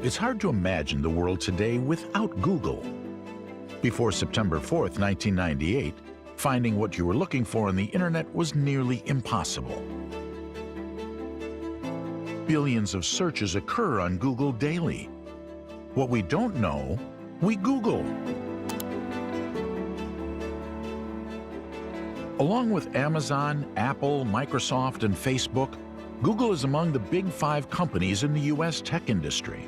It's hard to imagine the world today without Google. Before September 4th, 1998, finding what you were looking for on the internet was nearly impossible. Billions of searches occur on Google daily. What we don't know, we Google. Along with Amazon, Apple, Microsoft, and Facebook, Google is among the big 5 companies in the U.S. tech industry.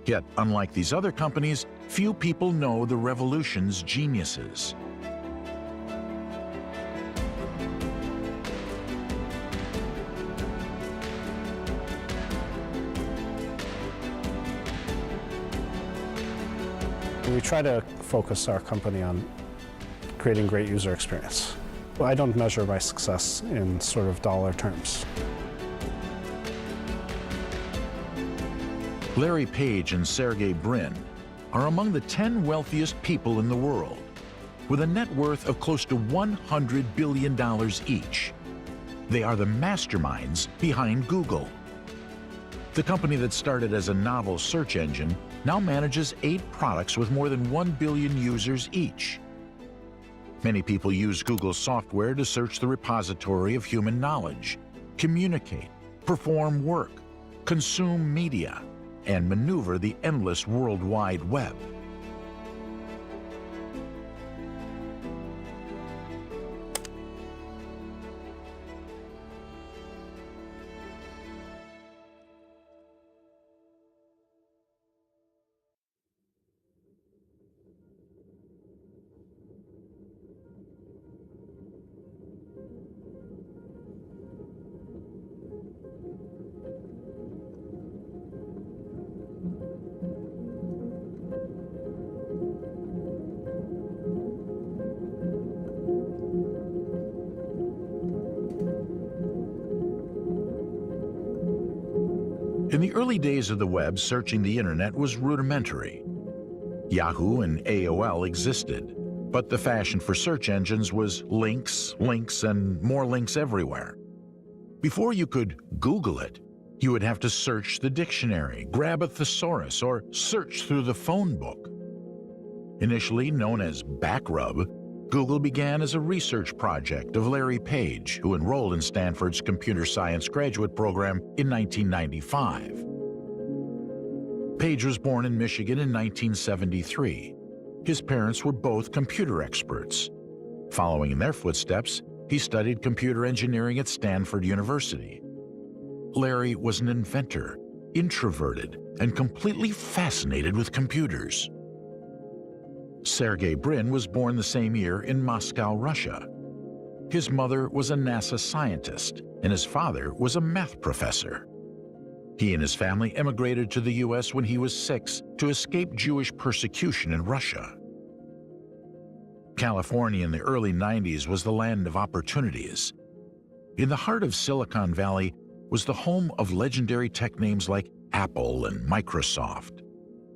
Yet, unlike these other companies, few people know the revolution's geniuses. We try to focus our company on creating great user experience. I don't measure my success in sort of dollar terms. Larry Page and Sergey Brin are among the 10 wealthiest people in the world, with a net worth of close to $100 billion each. They are the masterminds behind Google. The company that started as a novel search engine now manages 8 products with more than 1 billion users each. Many people use Google software to search the repository of human knowledge, communicate, perform work, consume media, and maneuver the endless World Wide Web. In the early days of the web, searching the internet was rudimentary. Yahoo and AOL existed, but the fashion for search engines was links, links, and more links everywhere. Before you could Google it, you would have to search the dictionary, grab a thesaurus, or search through the phone book. Initially known as Backrub, Google began as a research project of Larry Page, who enrolled in Stanford's computer science graduate program in 1995. Page was born in Michigan in 1973. His parents were both computer experts. Following in their footsteps, he studied computer engineering at Stanford University. Larry was an inventor, introverted, and completely fascinated with computers. Sergey Brin was born the same year in Moscow, Russia. His mother was a NASA scientist, and his father was a math professor. He and his family emigrated to the U.S. when he was 6 to escape Jewish persecution in Russia. California in the early 90s was the land of opportunities. In the heart of Silicon Valley was the home of legendary tech names like Apple and Microsoft,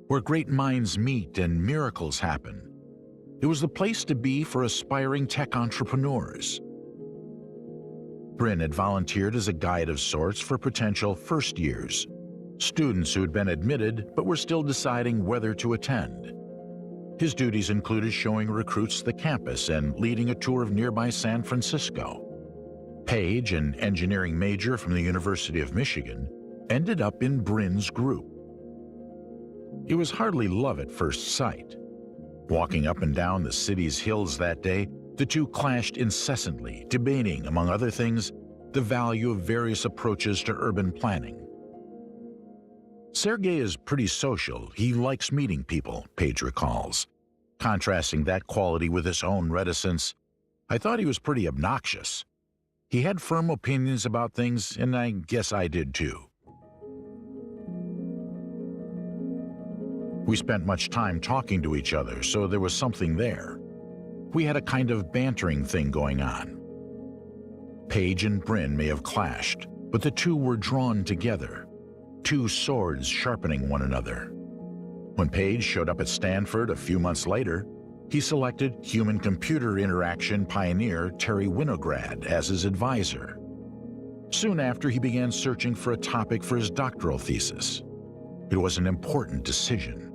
where great minds meet and miracles happen. It was the place to be for aspiring tech entrepreneurs. Brin had volunteered as a guide of sorts for potential first years, students who had been admitted but were still deciding whether to attend. His duties included showing recruits the campus and leading a tour of nearby San Francisco. Page, an engineering major from the University of Michigan, ended up in Brin's group. It was hardly love at first sight. Walking up and down the city's hills that day, the two clashed incessantly, debating, among other things, the value of various approaches to urban planning. Sergey is pretty social. He likes meeting people, Page recalls. Contrasting that quality with his own reticence, I thought he was pretty obnoxious. He had firm opinions about things, and I guess I did too. We spent much time talking to each other, so there was something there. We had a kind of bantering thing going on. Page and Brin may have clashed, but the two were drawn together, two swords sharpening one another. When Page showed up at Stanford a few months later, he selected human-computer interaction pioneer Terry Winograd as his advisor. Soon after, he began searching for a topic for his doctoral thesis. It was an important decision.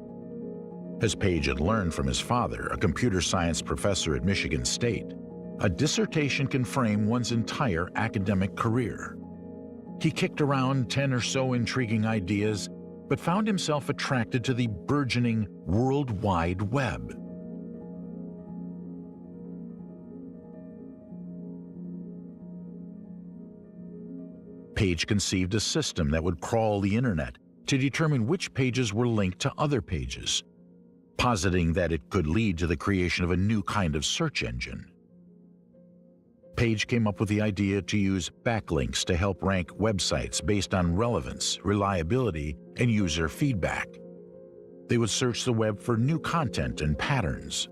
As Page had learned from his father, a computer science professor at Michigan State, a dissertation can frame one's entire academic career. He kicked around 10 or so intriguing ideas, but found himself attracted to the burgeoning World Wide Web. Page conceived a system that would crawl the internet to determine which pages were linked to other pages, positing that it could lead to the creation of a new kind of search engine. Page came up with the idea to use backlinks to help rank websites based on relevance, reliability, and user feedback. They would search the web for new content and patterns.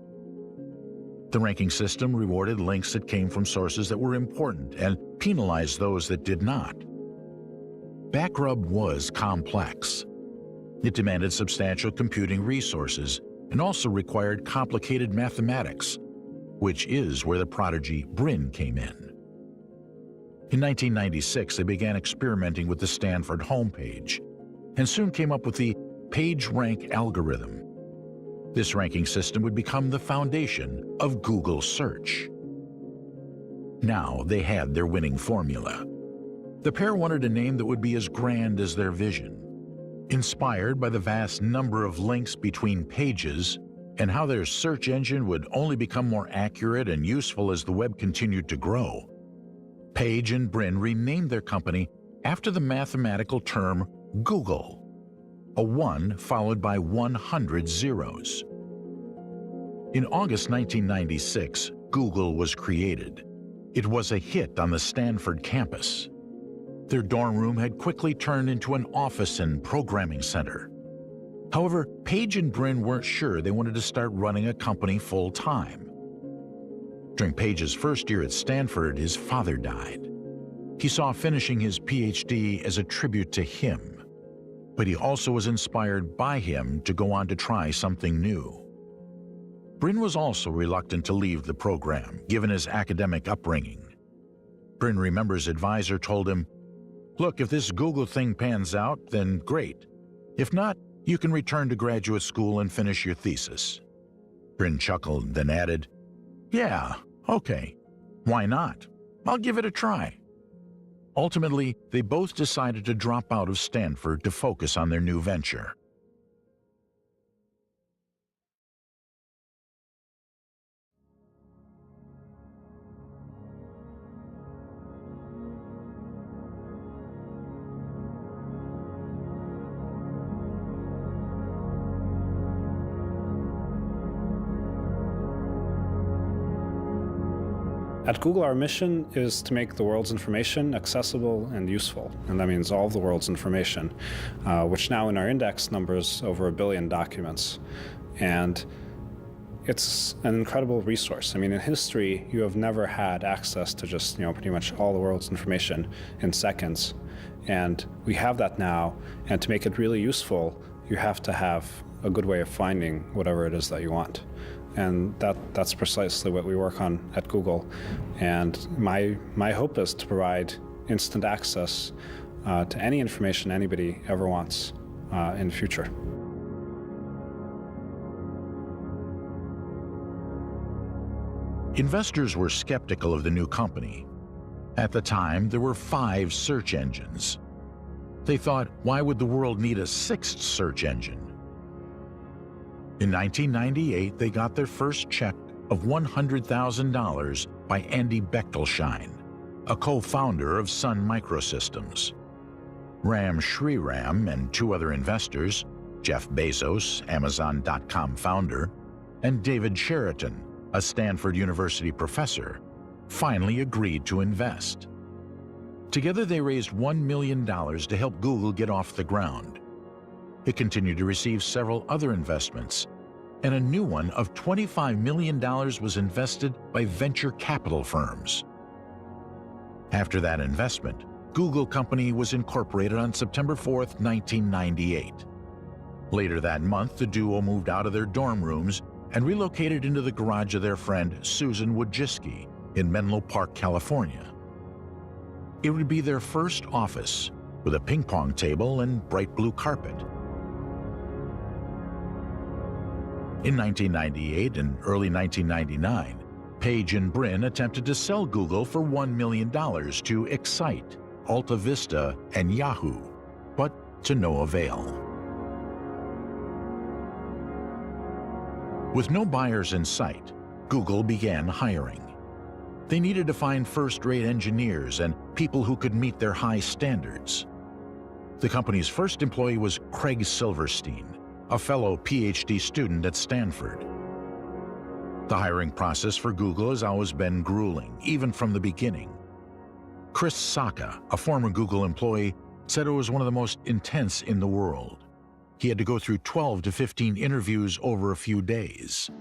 The ranking system rewarded links that came from sources that were important and penalized those that did not. Backrub was complex. It demanded substantial computing resources and also required complicated mathematics, which is where the prodigy Brin came in. In 1996, they began experimenting with the Stanford homepage and soon came up with the PageRank algorithm. This ranking system would become the foundation of Google search. Now they had their winning formula. The pair wanted a name that would be as grand as their vision. Inspired by the vast number of links between pages and how their search engine would only become more accurate and useful as the web continued to grow, Page and Brin renamed their company after the mathematical term Google, a 1 followed by 100 zeros. In August 1996, Google was created. It was a hit on the Stanford campus. Their dorm room had quickly turned into an office and programming center. However, Page and Brin weren't sure they wanted to start running a company full-time. During Page's first year at Stanford, his father died. He saw finishing his PhD as a tribute to him, but he also was inspired by him to go on to try something new. Brin was also reluctant to leave the program, given his academic upbringing. Brin remembers advisor told him, "Look, if this Google thing pans out, then great. If not, you can return to graduate school and finish your thesis." Brin chuckled, then added, "Yeah, okay. Why not? I'll give it a try." Ultimately, they both decided to drop out of Stanford to focus on their new venture. At Google, our mission is to make the world's information accessible and useful, and that means all of the world's information, which now in our index numbers over 1 billion documents. And it's an incredible resource. I mean, in history, you have never had access to just, pretty much all the world's information in seconds. And we have that now, and to make it really useful, you have to have a good way of finding whatever it is that you want. And that's precisely what we work on at Google. And my hope is to provide instant access to any information anybody ever wants in the future. Investors were skeptical of the new company. At the time, there were 5 search engines. They thought, why would the world need a 6th search engine? In 1998, they got their first check of $100,000 by Andy Bechtolsheim, a co-founder of Sun Microsystems. Ram Shriram and 2 other investors, Jeff Bezos, Amazon.com founder, and David Sheraton, a Stanford University professor, finally agreed to invest. Together, they raised $1 million to help Google get off the ground. It continued to receive several other investments, and a new one of $25 million was invested by venture capital firms. After that investment, Google Company was incorporated on September 4th, 1998. Later that month, the duo moved out of their dorm rooms and relocated into the garage of their friend Susan Wojcicki in Menlo Park, California. It would be their first office, with a ping-pong table and bright blue carpet. In 1998 and early 1999, Page and Brin attempted to sell Google for $1 million to Excite, Alta Vista, and Yahoo, but to no avail. With no buyers in sight, Google began hiring. They needed to find first-rate engineers and people who could meet their high standards. The company's first employee was Craig Silverstein, a fellow PhD student at Stanford. The hiring process for Google has always been grueling, even from the beginning. Chris Sacca, a former Google employee, said it was one of the most intense in the world. He had to go through 12 to 15 interviews over a few days.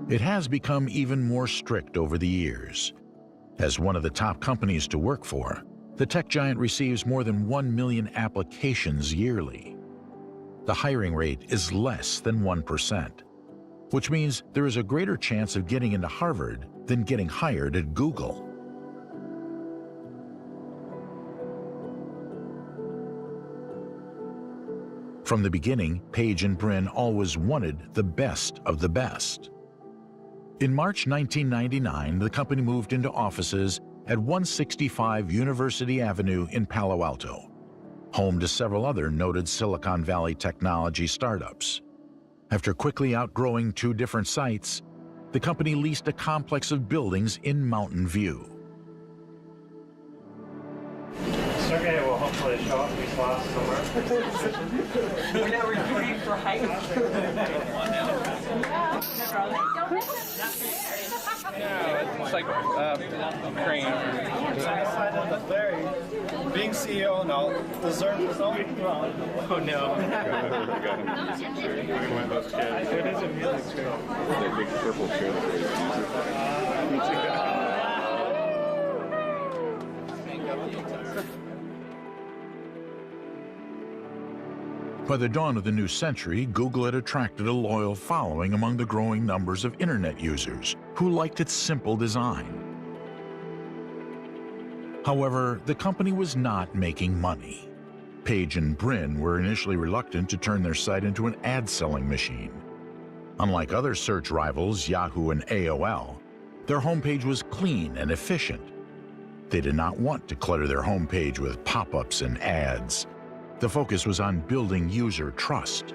It has become even more strict over the years. As one of the top companies to work for, the tech giant receives more than 1 million applications yearly. The hiring rate is less than 1%, which means there is a greater chance of getting into Harvard than getting hired at Google. From the beginning, Page and Brin always wanted the best of the best. In March 1999, the company moved into offices at 165 University Avenue in Palo Alto, home to several other noted Silicon Valley technology startups. After quickly outgrowing 2 different sites, the company leased a complex of buildings in Mountain View. Sergey will hopefully show up these slots somewhere. We're now recruiting for height. Yeah, it's like crane. Larry, being CEO now, deserves his own throne. Oh no. It is a music chair. That big purple chair that By the dawn of the new century, Google had attracted a loyal following among the growing numbers of internet users who liked its simple design. However, the company was not making money. Page and Brin were initially reluctant to turn their site into an ad-selling machine. Unlike other search rivals, Yahoo and AOL, their homepage was clean and efficient. They did not want to clutter their homepage with pop-ups and ads. The focus was on building user trust.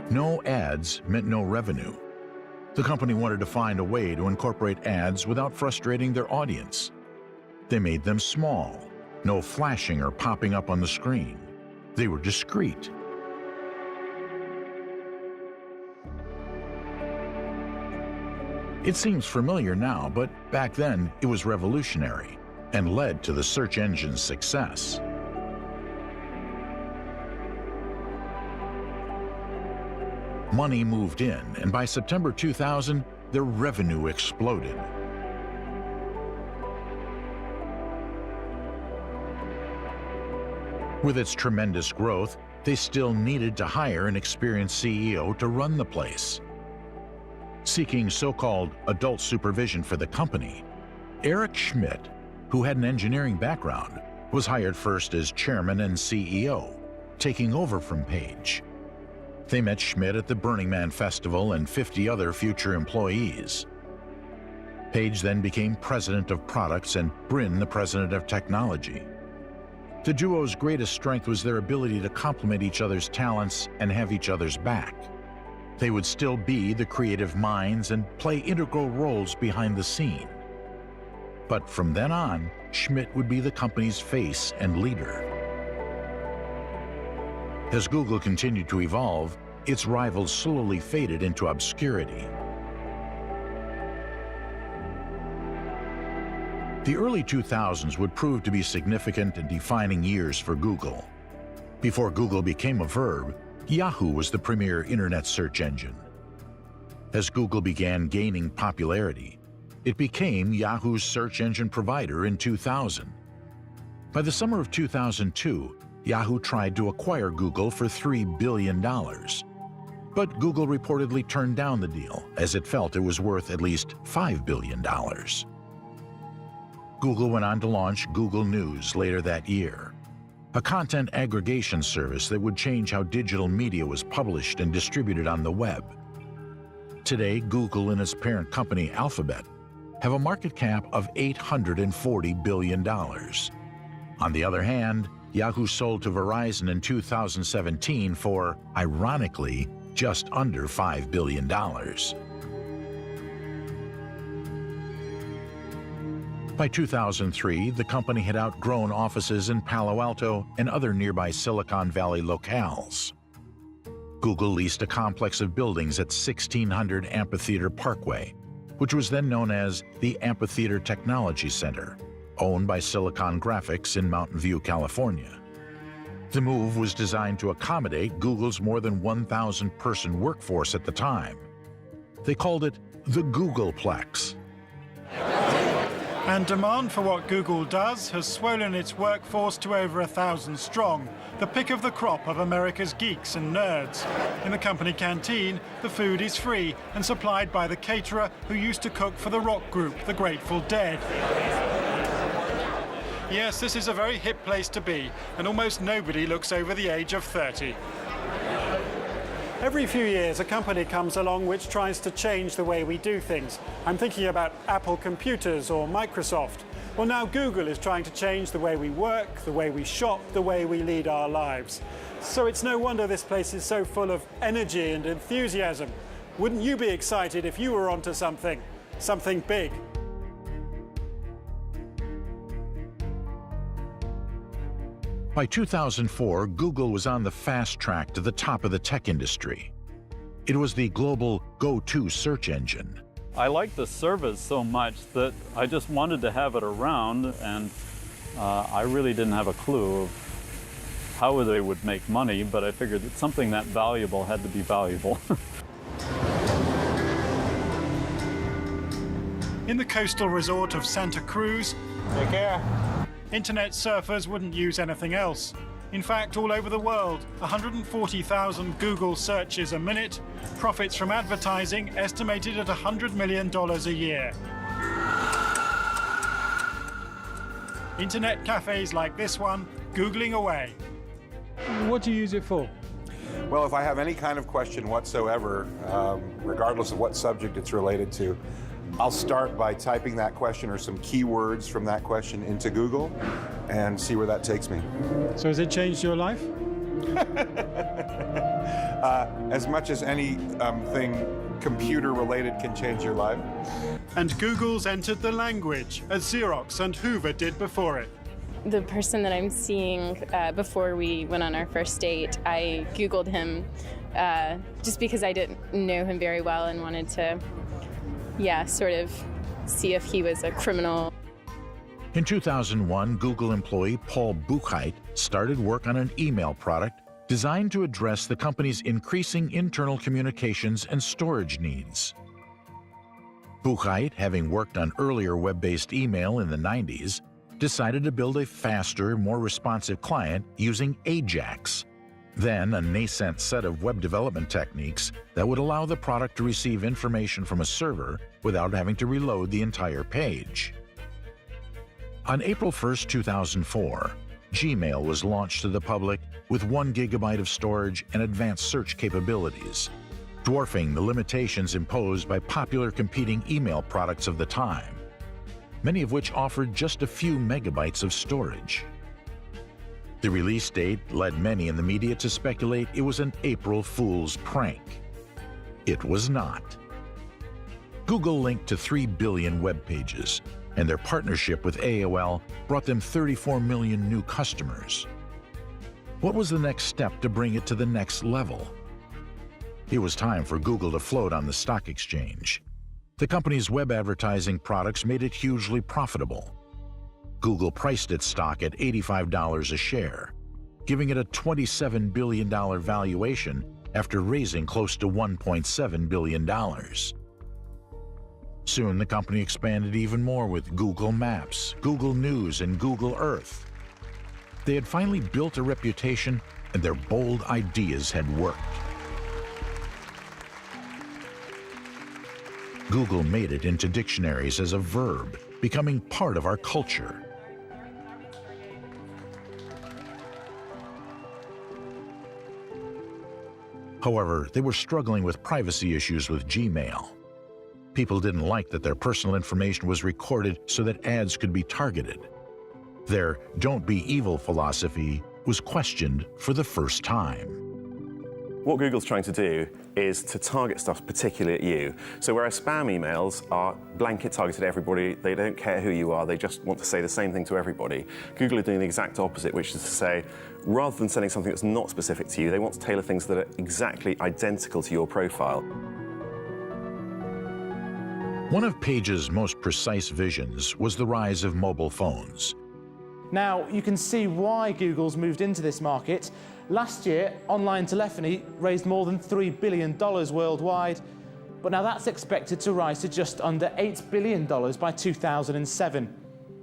No ads meant no revenue. The company wanted to find a way to incorporate ads without frustrating their audience. They made them small, no flashing or popping up on the screen. They were discreet. It seems familiar now, but back then it was revolutionary and led to the search engine's success. Money moved in, and by September 2000, their revenue exploded. With its tremendous growth, they still needed to hire an experienced CEO to run the place. Seeking so-called adult supervision for the company, Eric Schmidt, who had an engineering background, was hired first as chairman and CEO, taking over from Page. They met Schmidt at the Burning Man Festival and 50 other future employees. Page then became president of products and Brin the president of technology. The duo's greatest strength was their ability to complement each other's talents and have each other's back. They would still be the creative minds and play integral roles behind the scene. But from then on, Schmidt would be the company's face and leader. As Google continued to evolve, its rivals slowly faded into obscurity. The early 2000s would prove to be significant and defining years for Google. Before Google became a verb, Yahoo was the premier internet search engine. As Google began gaining popularity, it became Yahoo's search engine provider in 2000. By the summer of 2002, Yahoo tried to acquire Google for $3 billion. But Google reportedly turned down the deal, as it felt it was worth at least $5 billion. Google went on to launch Google News later that year. a content aggregation service that would change how digital media was published and distributed on the web. Today, Google and its parent company Alphabet have a market cap of $840 billion. On the other hand, Yahoo sold to Verizon in 2017 for, ironically, just under $5 billion. By 2003, the company had outgrown offices in Palo Alto and other nearby Silicon Valley locales. Google leased a complex of buildings at 1600 Amphitheater Parkway, which was then known as the Amphitheater Technology Center, owned by Silicon Graphics in Mountain View, California. The move was designed to accommodate Google's more than 1,000-person workforce at the time. They called it the Googleplex. And demand for what Google does has swollen its workforce to over 1,000 strong, the pick of the crop of America's geeks and nerds. In the company canteen, the food is free and supplied by the caterer who used to cook for the rock group, the Grateful Dead. Yes, this is a very hip place to be, and almost nobody looks over the age of 30. Every few years, a company comes along which tries to change the way we do things. I'm thinking about Apple Computers or Microsoft. Well, now Google is trying to change the way we work, the way we shop, the way we lead our lives. So it's no wonder this place is so full of energy and enthusiasm. Wouldn't you be excited if you were onto something big? By 2004, Google was on the fast track to the top of the tech industry. It was the global go-to search engine. I liked the service so much that I just wanted to have it around, and I really didn't have a clue of how they would make money, but I figured that something that valuable had to be valuable. In the coastal resort of Santa Cruz, Take care. internet surfers wouldn't use anything else. In fact, all over the world, 140,000 Google searches a minute, profits from advertising estimated at $100 million a year. Internet cafes like this one, Googling away. What do you use it for? Well, if I have any kind of question whatsoever, regardless of what subject it's related to, I'll start by typing that question or some keywords from that question into Google and see where that takes me. So has it changed your life? As much as anything computer-related can change your life. And Google's entered the language, as Xerox and Hoover did before it. The person that I'm seeing before we went on our first date, I Googled him just because I didn't know him very well and wanted to, sort of see if he was a criminal. In 2001, Google employee Paul Buchheit started work on an email product designed to address the company's increasing internal communications and storage needs. Buchheit, having worked on earlier web-based email in the 90s, decided to build a faster, more responsive client using Ajax, then a nascent set of web development techniques that would allow the product to receive information from a server without having to reload the entire page. On April 1, 2004, Gmail was launched to the public with 1 gigabyte of storage and advanced search capabilities, dwarfing the limitations imposed by popular competing email products of the time, many of which offered just a few megabytes of storage. The release date led many in the media to speculate it was an April Fool's prank. It was not. Google linked to 3 billion web pages, and their partnership with AOL brought them 34 million new customers. What was the next step to bring it to the next level? It was time for Google to float on the stock exchange. The company's web advertising products made it hugely profitable. Google priced its stock at $85 a share, giving it a $27 billion valuation after raising close to $1.7 billion. Soon, the company expanded even more with Google Maps, Google News, and Google Earth. They had finally built a reputation, and their bold ideas had worked. Google made it into dictionaries as a verb, becoming part of our culture. However, they were struggling with privacy issues with Gmail. People didn't like that their personal information was recorded so that ads could be targeted. Their "don't be evil" philosophy was questioned for the first time. What Google's trying to do is to target stuff particularly at you. So whereas spam emails are blanket targeted at everybody, they don't care who you are, they just want to say the same thing to everybody. Google are doing the exact opposite, which is to say, rather than sending something that's not specific to you, they want to tailor things that are exactly identical to your profile. One of Page's most precise visions was the rise of mobile phones. Now, you can see why Google's moved into this market. Last year, online telephony raised more than $3 billion worldwide, but now that's expected to rise to just under $8 billion by 2007.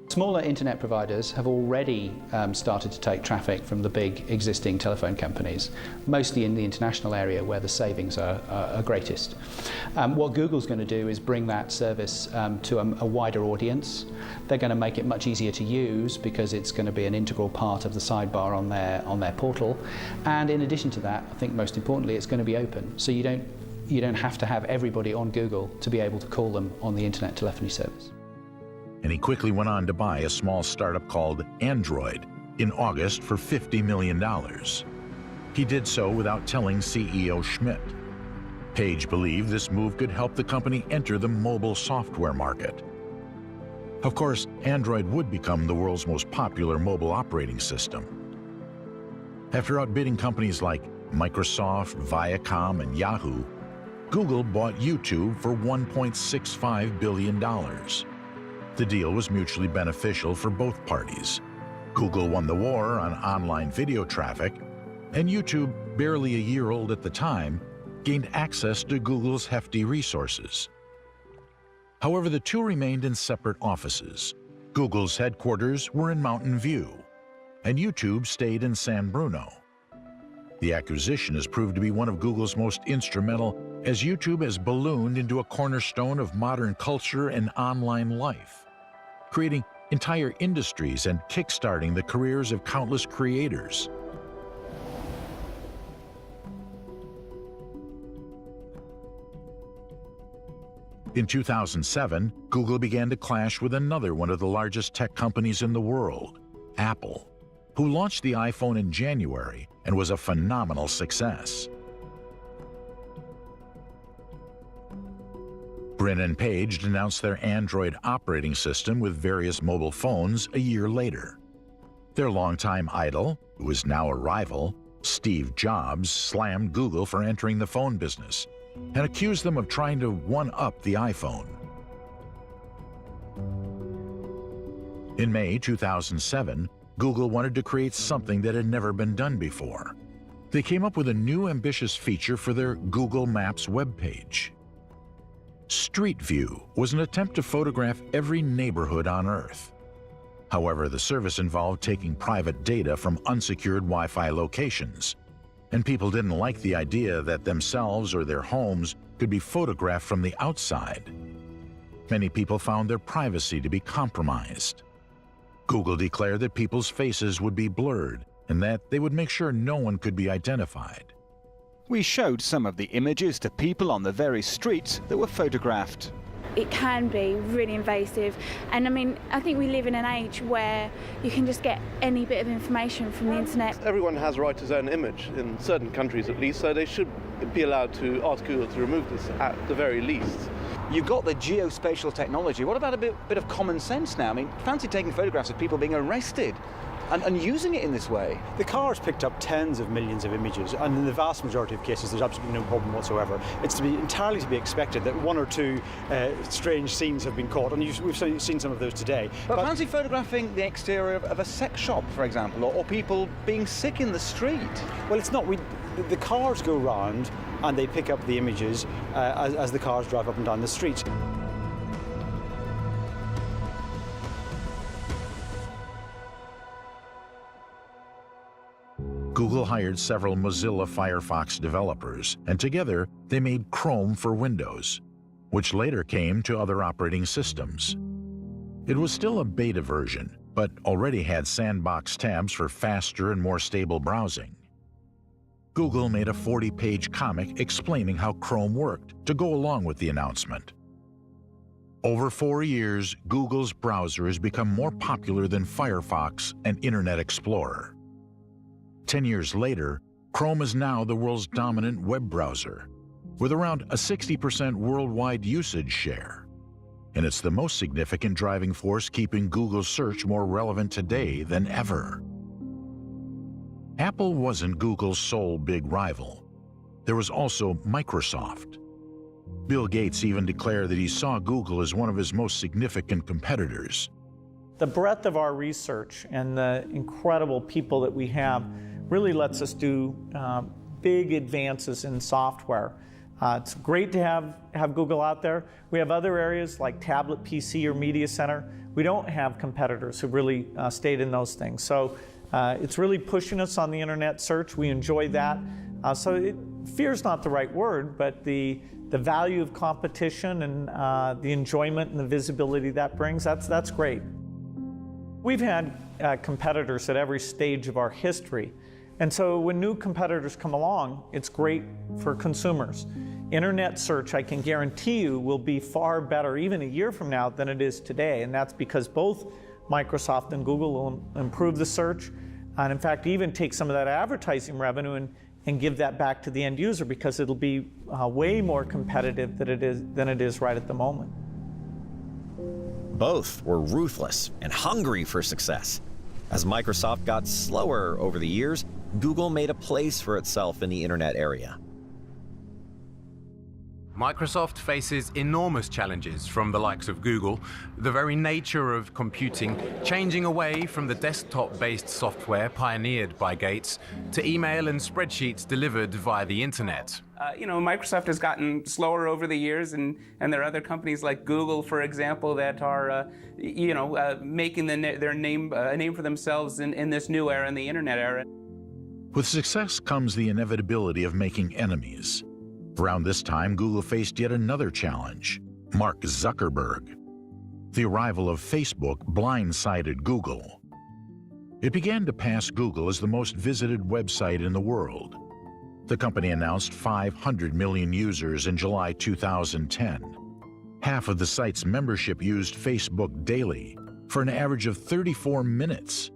Smaller internet providers have already started to take traffic from the big existing telephone companies, mostly in the international area where the savings are greatest. What Google's going to do is bring that service to a wider audience. They're going to make it much easier to use because it's going to be an integral part of the sidebar on their portal. And in addition to that, I think most importantly, it's going to be open. So you don't have to have everybody on Google to be able to call them on the internet telephony service. And he quickly went on to buy a small startup called Android in August for $50 million. He did so without telling CEO Schmidt. Page believed this move could help the company enter the mobile software market. Of course, Android would become the world's most popular mobile operating system. After outbidding companies like Microsoft, Viacom, and Yahoo, Google bought YouTube for $1.65 billion. The deal was mutually beneficial for both parties. Google won the war on online video traffic, and YouTube, barely a year old at the time, gained access to Google's hefty resources. However, the two remained in separate offices. Google's headquarters were in Mountain View, and YouTube stayed in San Bruno. The acquisition has proved to be one of Google's most instrumental, as YouTube has ballooned into a cornerstone of modern culture and online life, creating entire industries and kickstarting the careers of countless creators. In 2007, Google began to clash with another one of the largest tech companies in the world, Apple, who launched the iPhone in January and was a phenomenal success. Brin and Page announced their Android operating system with various mobile phones a year later. Their longtime idol, who is now a rival, Steve Jobs, slammed Google for entering the phone business and accused them of trying to one-up the iPhone. In May 2007, Google wanted to create something that had never been done before. They came up with a new ambitious feature for their Google Maps webpage. Street View was an attempt to photograph every neighborhood on Earth. However, the service involved taking private data from unsecured Wi-Fi locations, and people didn't like the idea that themselves or their homes could be photographed from the outside. Many people found their privacy to be compromised. Google declared that people's faces would be blurred and that they would make sure no one could be identified. We showed some of the images to people on the very streets that were photographed. It can be really invasive, and I mean, I think we live in an age where you can just get any bit of information from the internet. Everyone has a right to his own image, in certain countries at least, so they should be allowed to ask Google to remove this at the very least. You've got the geospatial technology. What about a bit of common sense now? I mean, fancy taking photographs of people being arrested and using it in this way. The car's picked up tens of millions of images, and in the vast majority of cases there's absolutely no problem whatsoever. It's entirely to be expected that one or two strange scenes have been caught, and we've seen some of those today. But fancy photographing the exterior of a sex shop, for example, or people being sick in the street. Well, it's not. The cars go round and they pick up the images as the cars drive up and down the street. Google hired several Mozilla Firefox developers, and together they made Chrome for Windows, which later came to other operating systems. It was still a beta version, but already had sandbox tabs for faster and more stable browsing. Google made a 40-page comic explaining how Chrome worked to go along with the announcement. Over 4 years, Google's browser has become more popular than Firefox and Internet Explorer. 10 years later, Chrome is now the world's dominant web browser, with around a 60% worldwide usage share. And it's the most significant driving force keeping Google's search more relevant today than ever. Apple wasn't Google's sole big rival. There was also Microsoft. Bill Gates even declared that he saw Google as one of his most significant competitors. The breadth of our research and the incredible people that we have really lets us do big advances in software. It's great to have Google out there. We have other areas like tablet, PC, or media center. We don't have competitors who really stayed in those things. So it's really pushing us on the internet search. We enjoy that. Fear's not the right word, but the value of competition and the enjoyment and the visibility that brings, that's great. We've had competitors at every stage of our history. And so when new competitors come along, it's great for consumers. Internet search, I can guarantee you, will be far better even a year from now than it is today. And that's because both Microsoft and Google will improve the search, and in fact even take some of that advertising revenue and give that back to the end user, because it'll be way more competitive than it is right at the moment. Both were ruthless and hungry for success. As Microsoft got slower over the years, Google made a place for itself in the internet area. Microsoft faces enormous challenges from the likes of Google, the very nature of computing, changing away from the desktop-based software pioneered by Gates to email and spreadsheets delivered via the internet. Microsoft has gotten slower over the years, and there are other companies like Google, for example, that are, making their name a name for themselves in this new era, in the internet era. With success comes the inevitability of making enemies. Around this time, Google faced yet another challenge: Mark Zuckerberg. The arrival of Facebook blindsided Google. It began to pass Google as the most visited website in the world. The company announced 500 million users in July 2010. Half of the site's membership used Facebook daily for an average of 34 minutes,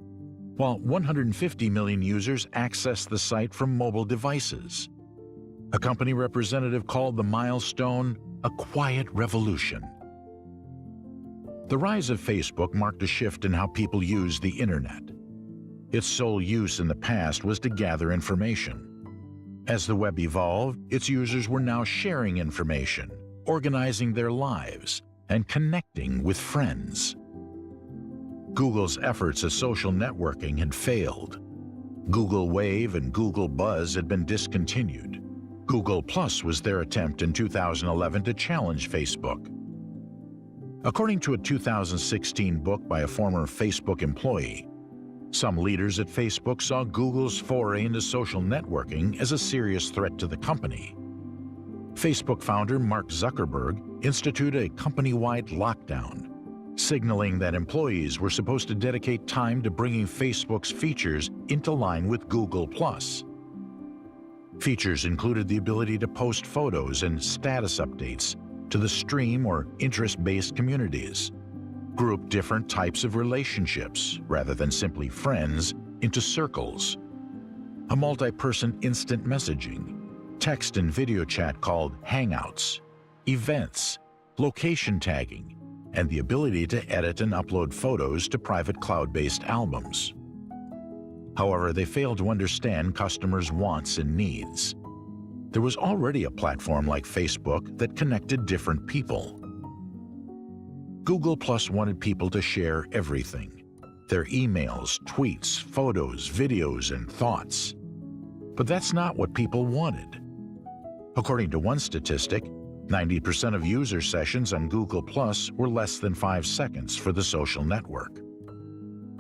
while 150 million users accessed the site from mobile devices. A company representative called the milestone a quiet revolution. The rise of Facebook marked a shift in how people use the internet. Its sole use in the past was to gather information. As the web evolved, its users were now sharing information, organizing their lives, and connecting with friends. Google's efforts at social networking had failed. Google Wave and Google Buzz had been discontinued. Google Plus was their attempt in 2011 to challenge Facebook. According to a 2016 book by a former Facebook employee, some leaders at Facebook saw Google's foray into social networking as a serious threat to the company. Facebook founder Mark Zuckerberg instituted a company-wide lockdown, signaling that employees were supposed to dedicate time to bringing Facebook's features into line with Google+. Features included the ability to post photos and status updates to the stream or interest-based communities, group different types of relationships, rather than simply friends, into circles, a multi-person instant messaging, text and video chat called Hangouts, events, location tagging, and the ability to edit and upload photos to private cloud-based albums. However, they failed to understand customers' wants and needs. There was already a platform like Facebook that connected different people. Google Plus wanted people to share everything: their emails, tweets, photos, videos, and thoughts. But that's not what people wanted. According to one statistic, 90% of user sessions on Google Plus were less than 5 seconds for the social network.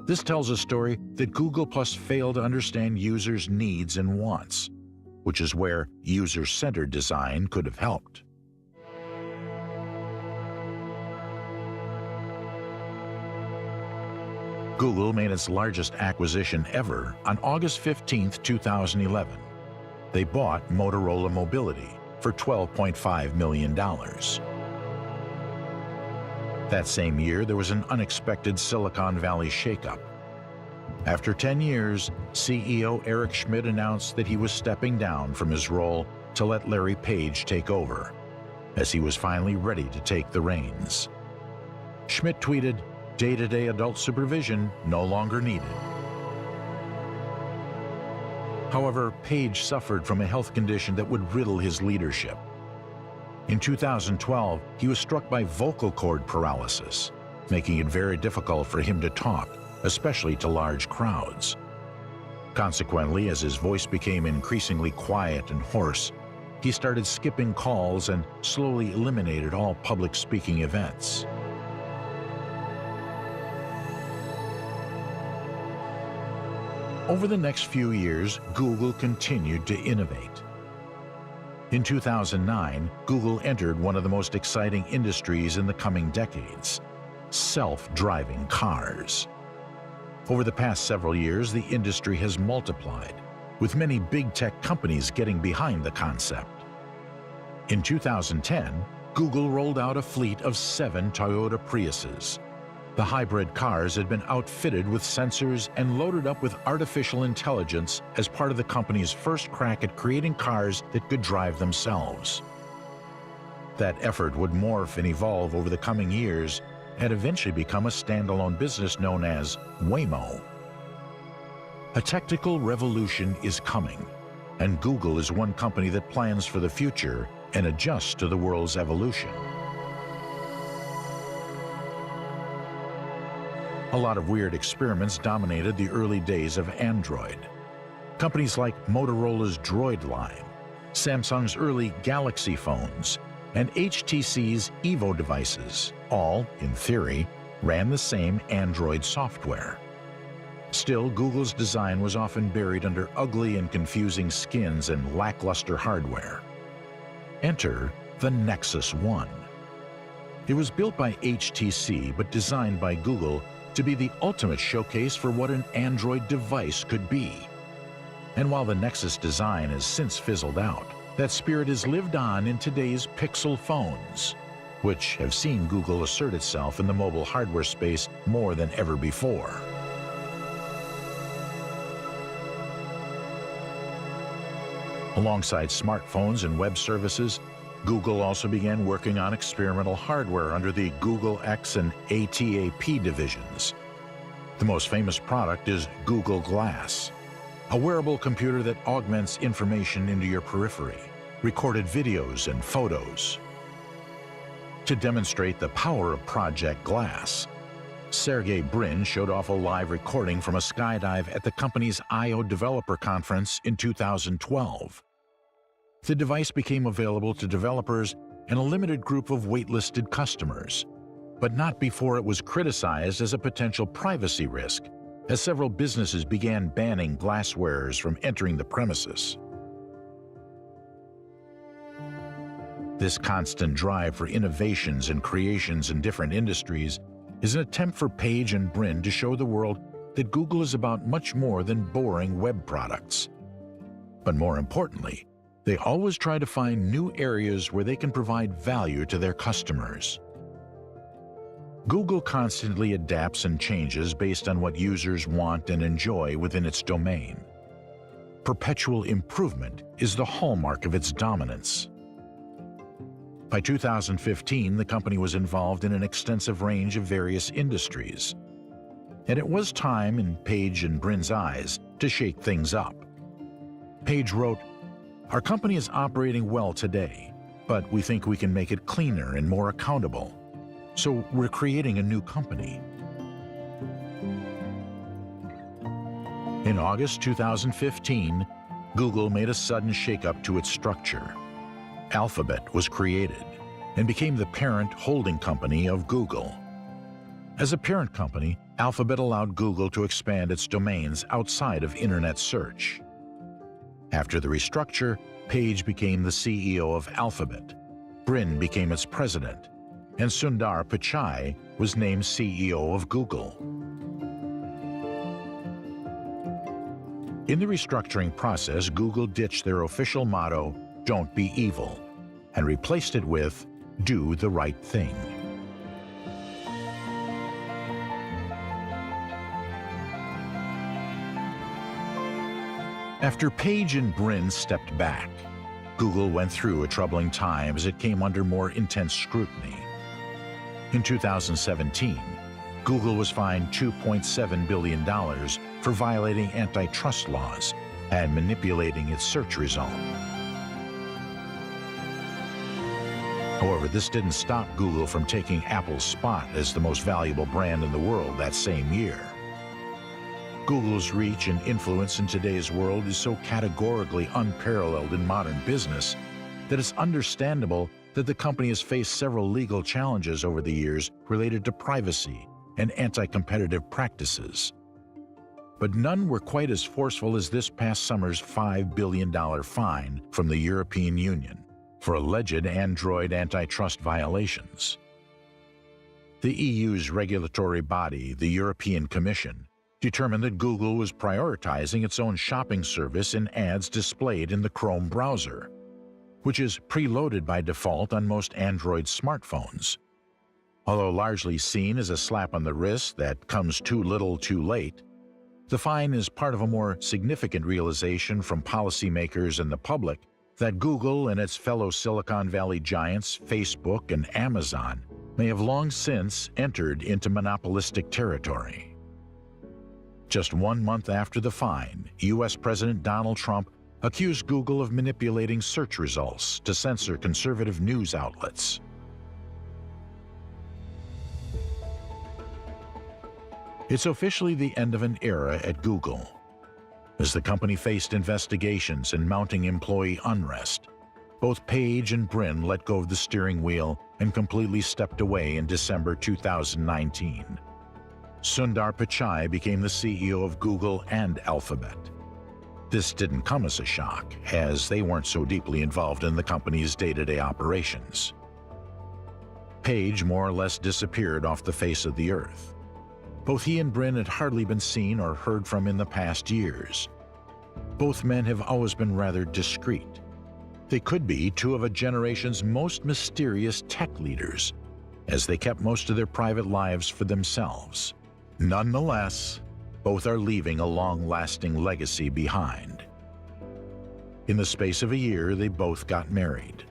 This tells a story that Google Plus failed to understand users' needs and wants, which is where user-centered design could have helped. Google made its largest acquisition ever on August 15, 2011. they bought Motorola Mobility for $12.5 million. That same year, there was an unexpected Silicon Valley shakeup. After 10 years, CEO Eric Schmidt announced that he was stepping down from his role to let Larry Page take over, as he was finally ready to take the reins. Schmidt tweeted, "Day-to-day adult supervision no longer needed." However, Page suffered from a health condition that would riddle his leadership. In 2012, he was struck by vocal cord paralysis, making it very difficult for him to talk, especially to large crowds. Consequently, as his voice became increasingly quiet and hoarse, he started skipping calls and slowly eliminated all public speaking events. Over the next few years, Google continued to innovate. In 2009, Google entered one of the most exciting industries in the coming decades: self-driving cars. Over the past several years, the industry has multiplied, with many big tech companies getting behind the concept. In 2010, Google rolled out a fleet of 7 Toyota Priuses. The hybrid cars had been outfitted with sensors and loaded up with artificial intelligence as part of the company's first crack at creating cars that could drive themselves. That effort would morph and evolve over the coming years and eventually become a standalone business known as Waymo. A technical revolution is coming, and Google is one company that plans for the future and adjusts to the world's evolution. A lot of weird experiments dominated the early days of Android. Companies like Motorola's Droid line, Samsung's early Galaxy phones, and HTC's Evo devices, all, in theory, ran the same Android software. Still, Google's design was often buried under ugly and confusing skins and lackluster hardware. Enter the Nexus One. It was built by HTC but designed by Google to be the ultimate showcase for what an Android device could be. And while the Nexus design has since fizzled out, that spirit has lived on in today's Pixel phones, which have seen Google assert itself in the mobile hardware space more than ever before. Alongside smartphones and web services, Google also began working on experimental hardware under the Google X and ATAP divisions. The most famous product is Google Glass, a wearable computer that augments information into your periphery, recorded videos and photos. To demonstrate the power of Project Glass, Sergey Brin showed off a live recording from a skydive at the company's I/O Developer Conference in 2012. The device became available to developers and a limited group of waitlisted customers, but not before it was criticized as a potential privacy risk, as several businesses began banning glass wearers from entering the premises. This constant drive for innovations and creations in different industries is an attempt for Page and Brin to show the world that Google is about much more than boring web products. But more importantly, they always try to find new areas where they can provide value to their customers. Google constantly adapts and changes based on what users want and enjoy within its domain. Perpetual improvement is the hallmark of its dominance. By 2015, the company was involved in an extensive range of various industries. And it was time, in Page and Brin's eyes, to shake things up. Page wrote, "Our company is operating well today, but we think we can make it cleaner and more accountable. So we're creating a new company." In August 2015, Google made a sudden shakeup to its structure. Alphabet was created and became the parent holding company of Google. As a parent company, Alphabet allowed Google to expand its domains outside of internet search. After the restructure, Page became the CEO of Alphabet, Brin became its president, and Sundar Pichai was named CEO of Google. In the restructuring process, Google ditched their official motto, "Don't be evil," and replaced it with, "Do the right thing." After Page and Brin stepped back, Google went through a troubling time as it came under more intense scrutiny. In 2017, Google was fined $2.7 billion for violating antitrust laws and manipulating its search result. However, this didn't stop Google from taking Apple's spot as the most valuable brand in the world that same year. Google's reach and influence in today's world is so categorically unparalleled in modern business that it's understandable that the company has faced several legal challenges over the years related to privacy and anti-competitive practices. But none were quite as forceful as this past summer's $5 billion fine from the European Union for alleged Android antitrust violations. The EU's regulatory body, the European Commission, determined that Google was prioritizing its own shopping service in ads displayed in the Chrome browser, which is preloaded by default on most Android smartphones. Although largely seen as a slap on the wrist that comes too little too late, the fine is part of a more significant realization from policymakers and the public that Google and its fellow Silicon Valley giants, Facebook and Amazon, may have long since entered into monopolistic territory. Just 1 month after the fine, U.S. President Donald Trump accused Google of manipulating search results to censor conservative news outlets. It's officially the end of an era at Google. As the company faced investigations and mounting employee unrest, both Page and Brin let go of the steering wheel and completely stepped away in December 2019. Sundar Pichai became the CEO of Google and Alphabet. This didn't come as a shock, as they weren't so deeply involved in the company's day-to-day operations. Page more or less disappeared off the face of the earth. Both he and Brin had hardly been seen or heard from in the past years. Both men have always been rather discreet. They could be two of a generation's most mysterious tech leaders, as they kept most of their private lives for themselves. Nonetheless, both are leaving a long-lasting legacy behind. In the space of a year, they both got married.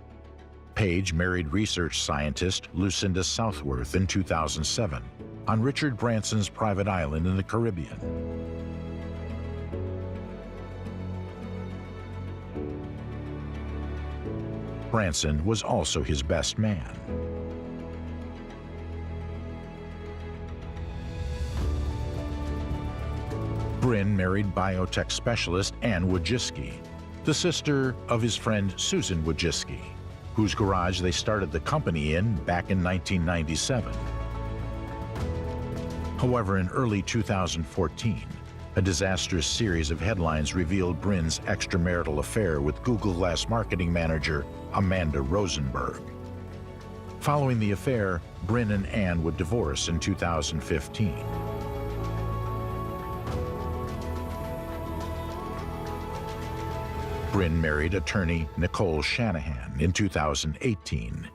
Page married research scientist Lucinda Southworth in 2007 on Richard Branson's private island in the Caribbean. Branson was also his best man. Brin married biotech specialist Anne Wojcicki, the sister of his friend Susan Wojcicki, whose garage they started the company in back in 1997. However, in early 2014, a disastrous series of headlines revealed Brin's extramarital affair with Google Glass marketing manager Amanda Rosenberg. Following the affair, Brin and Anne would divorce in 2015. Brin married attorney Nicole Shanahan in 2018.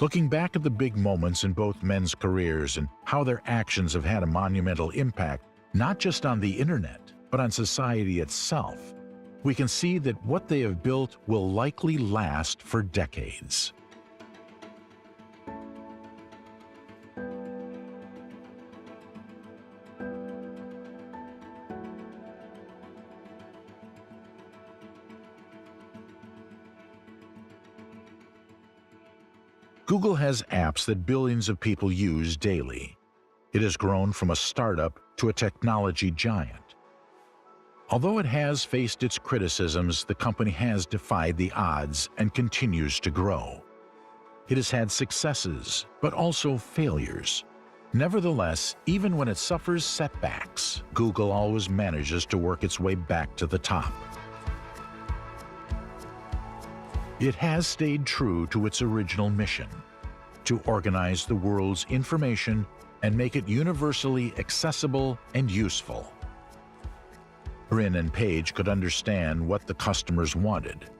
Looking back at the big moments in both men's careers and how their actions have had a monumental impact, not just on the internet, but on society itself, we can see that what they have built will likely last for decades. Google has apps that billions of people use daily. It has grown from a startup to a technology giant. Although it has faced its criticisms, the company has defied the odds and continues to grow. It has had successes, but also failures. Nevertheless, even when it suffers setbacks, Google always manages to work its way back to the top. It has stayed true to its original mission, to organize the world's information and make it universally accessible and useful. Brin and Page could understand what the customers wanted.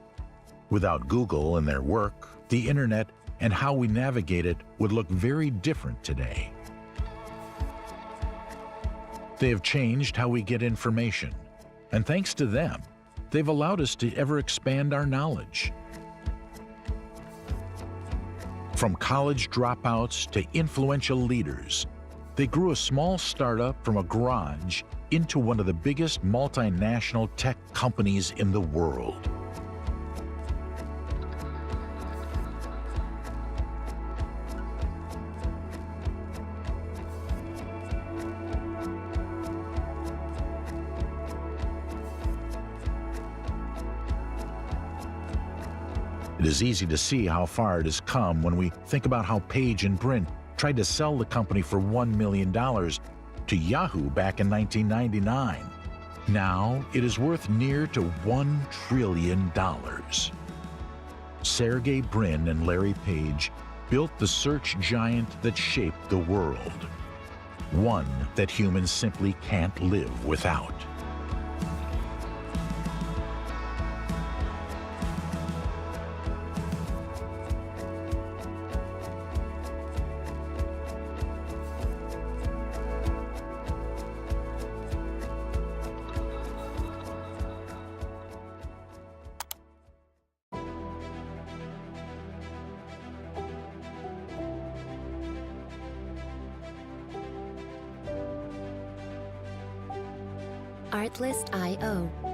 Without Google and their work, the internet and how we navigate it would look very different today. They have changed how we get information, and thanks to them, they've allowed us to ever expand our knowledge. From college dropouts to influential leaders, they grew a small startup from a garage into one of the biggest multinational tech companies in the world. It is easy to see how far it has come when we think about how Page and Brin tried to sell the company for $1 million to Yahoo back in 1999. Now it is worth near to $1 trillion. Sergey Brin and Larry Page built the search giant that shaped the world, one that humans simply can't live without. Artlist.io